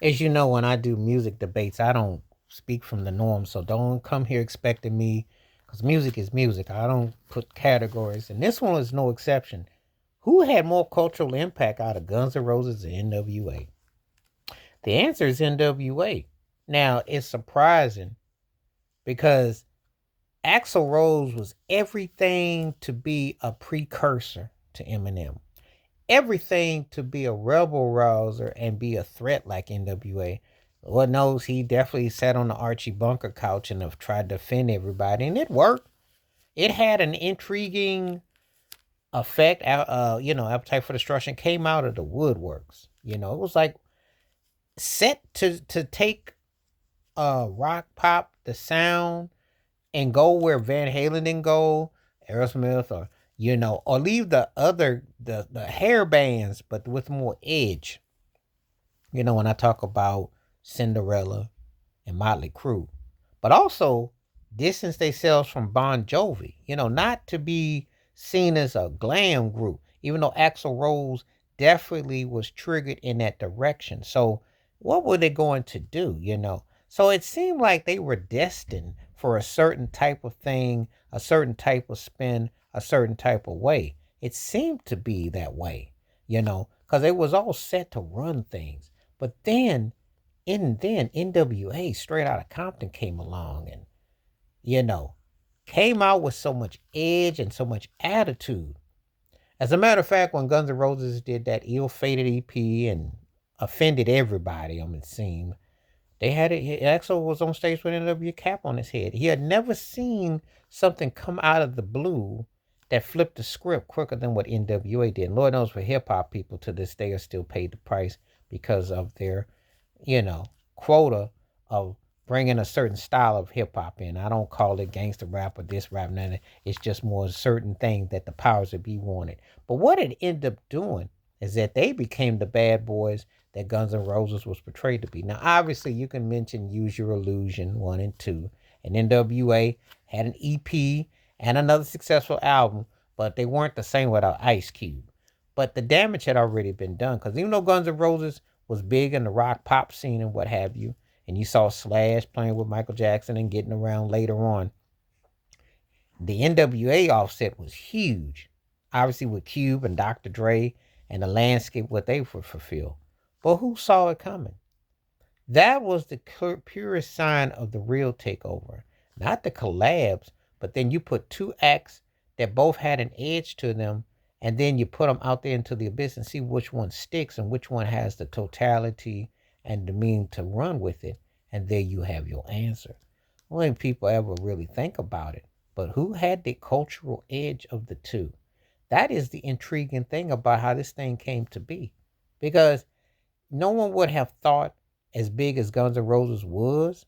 As you know, when I do music debates, I don't speak from the norm. So don't come here expecting me, because music is music. I don't put categories. And this one is no exception. Who had more cultural impact out of Guns N' Roses and NWA? The answer is NWA. Now, it's surprising because Axl Rose was everything to be a precursor to Eminem, everything to be a rebel rouser and be a threat like NWA. Lord knows he definitely sat on the Archie Bunker couch and have tried to offend everybody, and it worked. It had an intriguing effect. Appetite for Destruction came out of the woodworks. It was like set to take rock pop, the sound, and go where Van Halen didn't go, Aerosmith, or leave the hair bands, but with more edge. When I talk about Cinderella and Motley Crue, but also distance themselves from Bon Jovi. Not to be seen as a glam group, even though Axl Rose definitely was triggered in that direction. So, what were they going to do? So it seemed like they were destined for a certain type of thing, a certain type of spin, a certain type of way. It seemed to be that way, because it was all set to run things. But then NWA straight out of Compton came along and, you know, came out with so much edge and so much attitude. As a matter of fact, when Guns N' Roses did that ill-fated EP and offended everybody, it seemed, they had it. Axl was on stage with an NWA cap on his head. He had never seen something come out of the blue that flipped the script quicker than what NWA did. And Lord knows for hip hop people to this day are still paid the price because of their, quota of bringing a certain style of hip hop in. I don't call it gangster rap or this rap, none. It's just more a certain thing that the powers that be wanted. But what it ended up doing is that they became the bad boys that Guns N' Roses was portrayed to be. Now, obviously, you can mention Use Your Illusion 1 and 2. And NWA had an EP and another successful album, but they weren't the same without Ice Cube. But the damage had already been done, because even though Guns N' Roses was big in the rock pop scene and what have you, and you saw Slash playing with Michael Jackson and getting around later on, the NWA offset was huge. Obviously with Cube and Dr. Dre and the landscape what they would fulfill. But who saw it coming? That was the purest sign of the real takeover. Not the collabs, but then you put two acts that both had an edge to them, and then you put them out there into the abyss and see which one sticks and which one has the totality and the meaning to run with it. And there you have your answer. I don't think people ever really think about it. But who had the cultural edge of the two? That is the intriguing thing about how this thing came to be. Because no one would have thought, as big as Guns N' Roses was,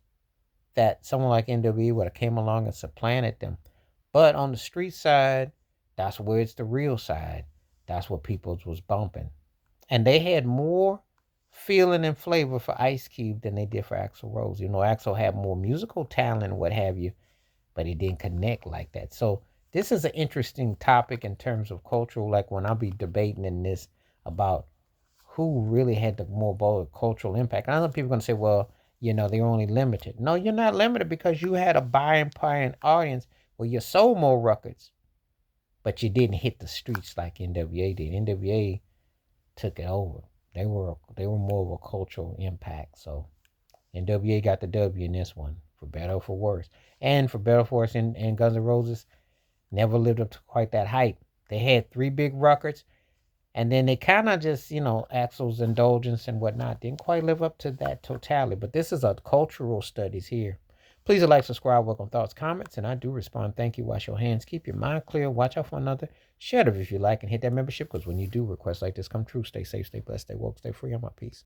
that someone like NWA would have came along and supplanted them. But on the street side, that's where it's the real side. That's what people was bumping. And they had more feeling and flavor for Ice Cube than they did for Axl Rose. Axl had more musical talent and what have you, but he didn't connect like that. So this is an interesting topic in terms of cultural, like when I'll be debating in this about who really had the more bold cultural impact. And I know people are going to say, well, they're only limited. No, you're not limited, because you had a buying audience where you sold more records, but you didn't hit the streets like NWA did. NWA took it over. They were more of a cultural impact. So NWA got the W in this one, for better or for worse. And for better or for worse, and Guns N' Roses never lived up to quite that hype. They had 3 big records, and then they kind of just, Axl's indulgence and whatnot didn't quite live up to that totality. But this is a cultural studies here. Please like, subscribe, welcome thoughts, comments, and I do respond. Thank you. Wash your hands. Keep your mind clear. Watch out for another. Share it if you like, and hit that membership, because when you do requests like this come true, stay safe, stay blessed, stay woke, stay free. I'm at peace.